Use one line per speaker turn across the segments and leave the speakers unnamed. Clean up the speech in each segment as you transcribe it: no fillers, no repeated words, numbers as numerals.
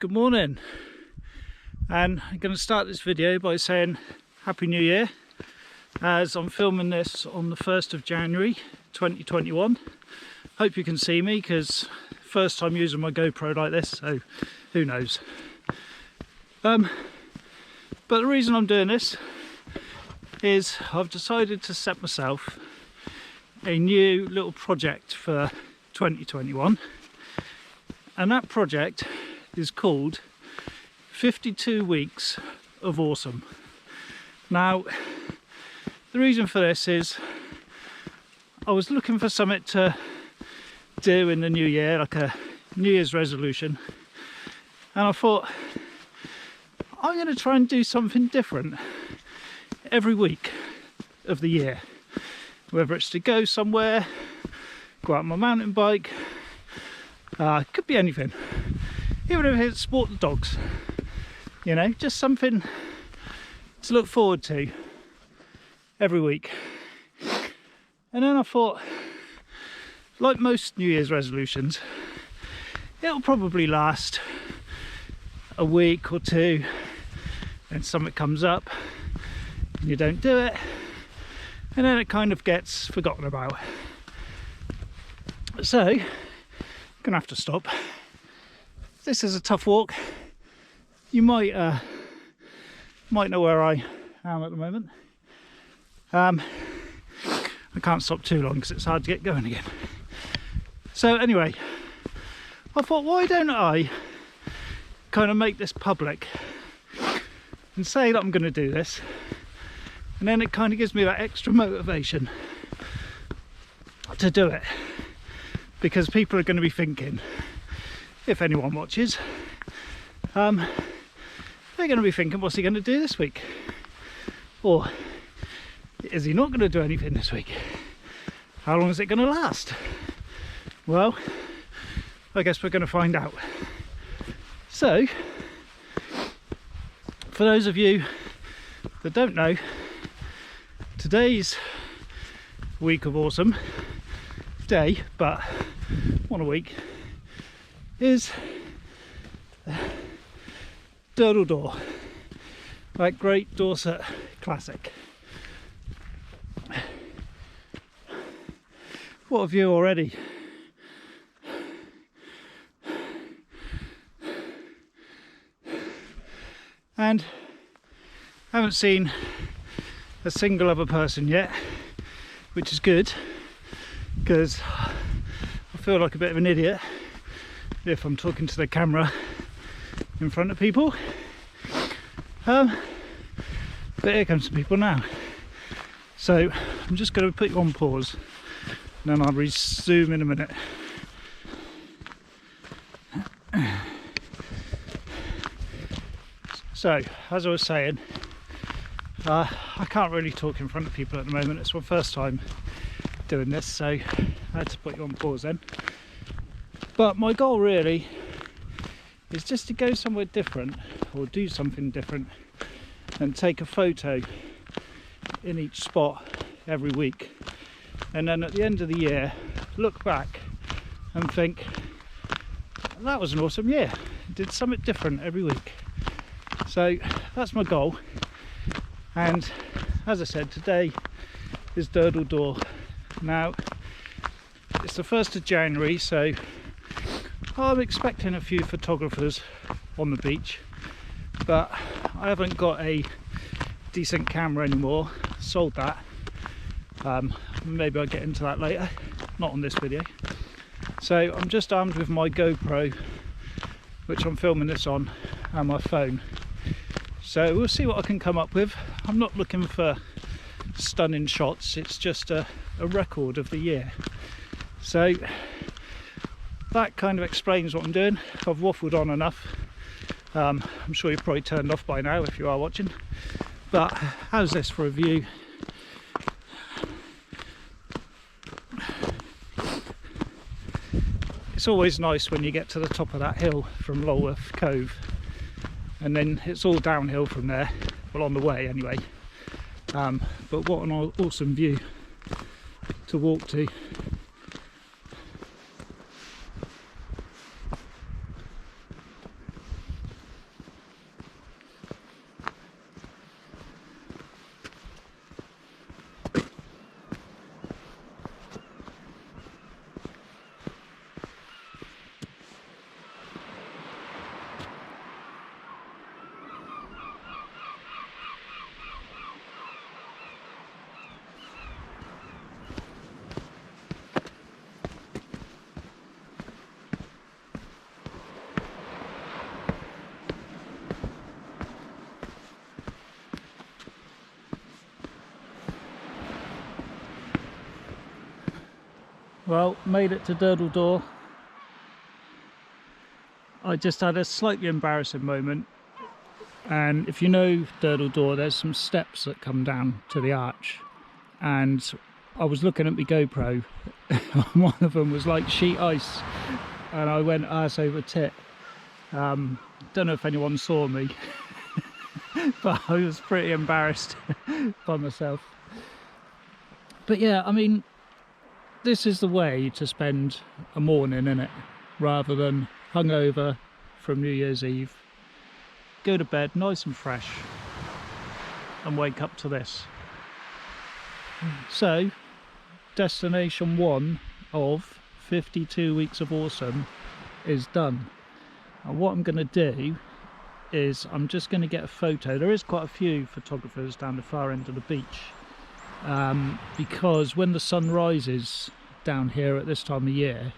Good morning, and I'm going to start this video by saying Happy New Year, as I'm filming this on the 1st of January 2021. Hope you can see me, because first time using my GoPro like this, so who knows. But the reason I'm doing this is I've decided to set myself a new little project for 2021, and that project is called 52 Weeks of Awesome. Now, the reason for this is I was looking for something to do in the new year, like a New Year's resolution, and I thought I'm going to try and do something different every week of the year, whether it's to go somewhere, go out on my mountain bike, could be anything. Even if it's sport the dogs, you know, just something to look forward to every week. And then I thought, like most New Year's resolutions, it'll probably last a week or two, and something comes up and you don't do it, and then it kind of gets forgotten about. So I'm gonna have to stop. This is a tough walk. You might know where I am at the moment. I can't stop too long because it's hard to get going again. So anyway, I thought, why don't I kind of make this public and say that I'm going to do this, and then it kind of gives me that extra motivation to do it, because people are going to be thinking, if anyone watches, they're going to be thinking, what's he going to do this week? Or is he not going to do anything this week? How long is it going to last? Well, I guess we're going to find out. So, for those of you that don't know, today's week of awesome day, but one a week, is Durdle, that great Dorset classic. What a view already. And I haven't seen a single other person yet, which is good, because I feel like a bit of an idiot if I'm talking to the camera in front of people. But here comes some people now. So I'm just going to put you on pause, and then I'll resume in a minute. So, as I was saying, I can't really talk in front of people at the moment. It's my first time doing this, so I had to put you on pause then. But my goal really is just to go somewhere different, or do something different, and take a photo in each spot every week, and then at the end of the year look back and think, that was an awesome year, I did something different every week. So that's my goal, and as I said, today is Durdle Door. Now it's the 1st of January, so I'm expecting a few photographers on the beach, but I haven't got a decent camera anymore. Sold that. Maybe I'll get into that later, not on this video. So I'm just armed with my GoPro, which I'm filming this on, and my phone. So we'll see what I can come up with. I'm not looking for stunning shots, it's just a record of the year. So that kind of explains what I'm doing. I've waffled on enough. I'm sure you've probably turned off by now if you are watching. But how's this for a view? It's always nice when you get to the top of that hill from Lulworth Cove, and then it's all downhill from there, well, on the way anyway. But what an awesome view to walk to. Well, made it to Durdle door. I just had a slightly embarrassing moment, and if you know Durdle door, there's some steps that come down to the arch, and I was looking at my GoPro and one of them was like sheet ice, and I went arse over tit. Don't know if anyone saw me but I was pretty embarrassed by myself. But yeah, I mean, this is the way to spend a morning, innit? Rather than hungover from New Year's Eve, go to bed nice and fresh and wake up to this. So destination 1 of 52 weeks of awesome is done. And what I'm going to do is I'm just going to get a photo. There is quite a few photographers down the far end of the beach, because when the sun rises down here at this time of year,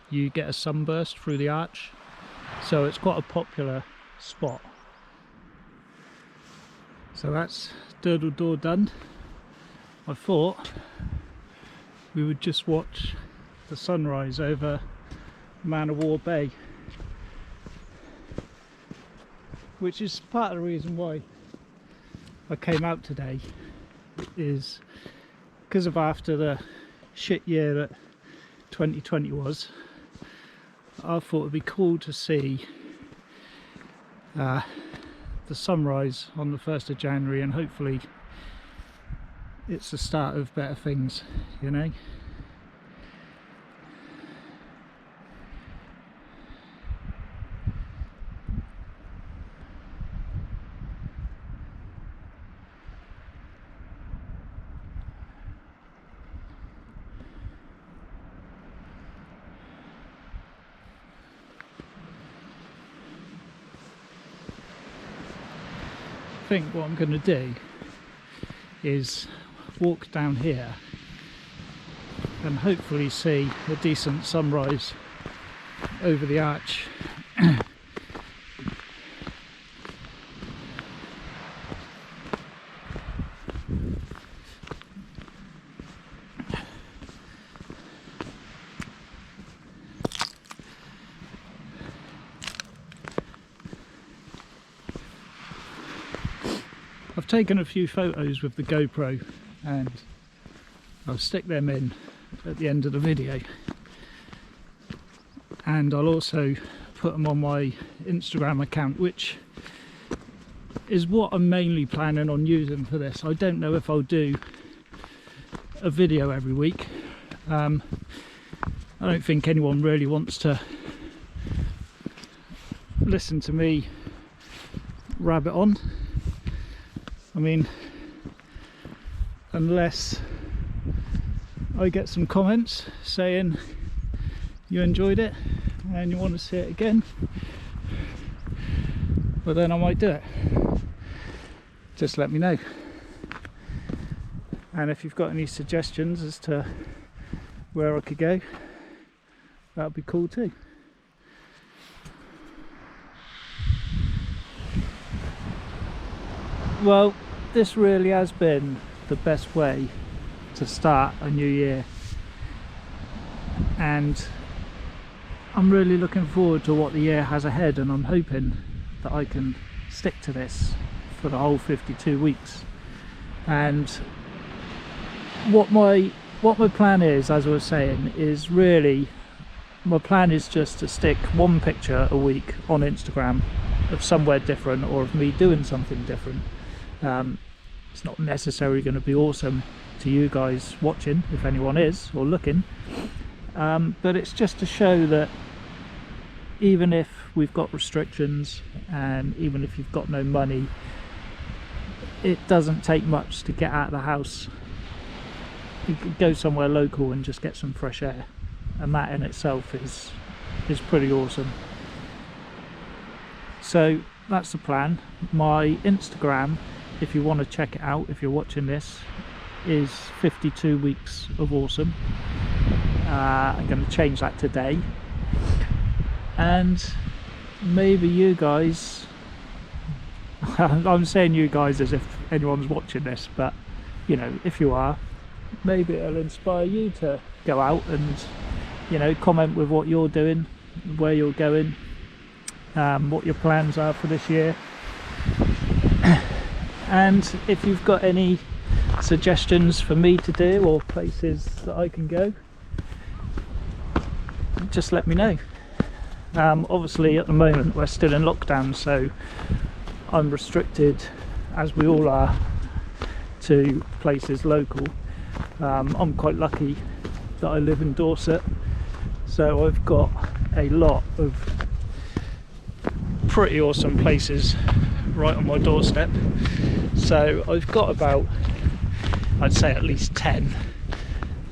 you get a sunburst through the arch, so it's quite a popular spot. So that's Durdle door done. I thought we would just watch the sunrise over Man of War Bay, which is part of the reason why I came out today, is because of after the shit year that 2020 was, I thought it'd be cool to see the sunrise on the 1st of January, and hopefully it's the start of better things, you know. I think what I'm going to do is walk down here and hopefully see a decent sunrise over the arch. I've taken a few photos with the GoPro and I'll stick them in at the end of the video, and I'll also put them on my Instagram account, which is what I'm mainly planning on using for this. I don't know if I'll do a video every week. I don't think anyone really wants to listen to me rabbit on. I mean, unless I get some comments saying you enjoyed it and you want to see it again, but then I might do it. Just let me know. And if you've got any suggestions as to where I could go, that would be cool too. Well, this really has been the best way to start a new year, and I'm really looking forward to what the year has ahead, and I'm hoping that I can stick to this for the whole 52 weeks. And what my plan is, as I was saying, is really, my plan is just to stick one picture a week on Instagram of somewhere different, or of me doing something different. It's not necessarily going to be awesome to you guys watching, if anyone is, or looking, but it's just to show that even if we've got restrictions, and even if you've got no money, it doesn't take much to get out of the house. You could go somewhere local and just get some fresh air, and that in itself is pretty awesome. So that's the plan. My Instagram, if you want to check it out, if you're watching this, is 52 weeks of awesome. I'm going to change that today, and maybe you guys, I'm saying you guys as if anyone's watching this, but you know, if you are, maybe it'll inspire you to go out and, you know, comment with what you're doing, where you're going, what your plans are for this year. And if you've got any suggestions for me to do or places that I can go, just let me know. Obviously at the moment we're still in lockdown, so I'm restricted, as we all are, to places local. I'm quite lucky that I live in Dorset, so I've got a lot of pretty awesome places right on my doorstep. So I've got about, I'd say at least 10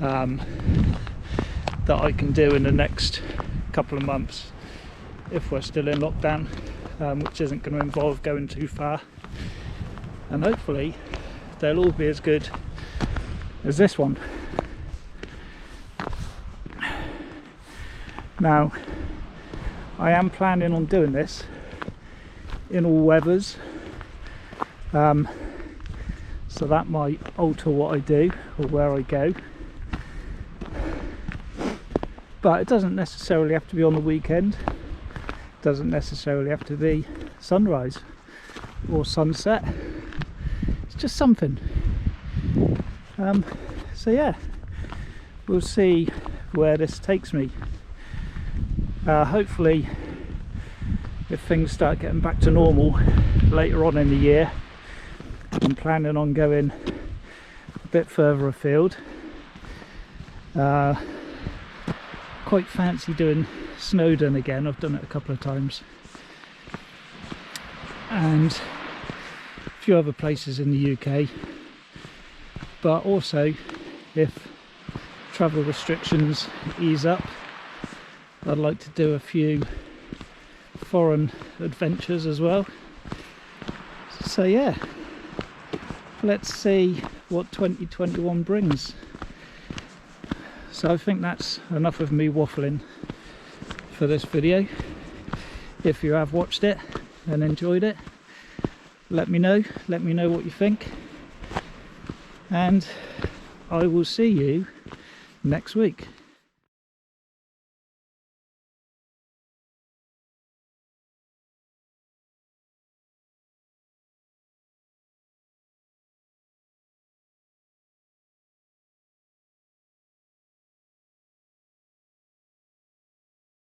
that I can do in the next couple of months if we're still in lockdown, which isn't going to involve going too far, and hopefully they'll all be as good as this one. Now I am planning on doing this in all weathers, so that might alter what I do or where I go, but it doesn't necessarily have to be on the weekend, it doesn't necessarily have to be sunrise or sunset, it's just something. So yeah, we'll see where this takes me. Hopefully if things start getting back to normal later on in the year, I'm planning on going a bit further afield. Quite fancy doing Snowdon again. I've done it a couple of times, and a few other places in the UK, but also if travel restrictions ease up, I'd like to do a few foreign adventures as well. So yeah, let's see what 2021 brings. So I think that's enough of me waffling for this video. If you have watched it and enjoyed it, let me know what you think, and I will see you next week.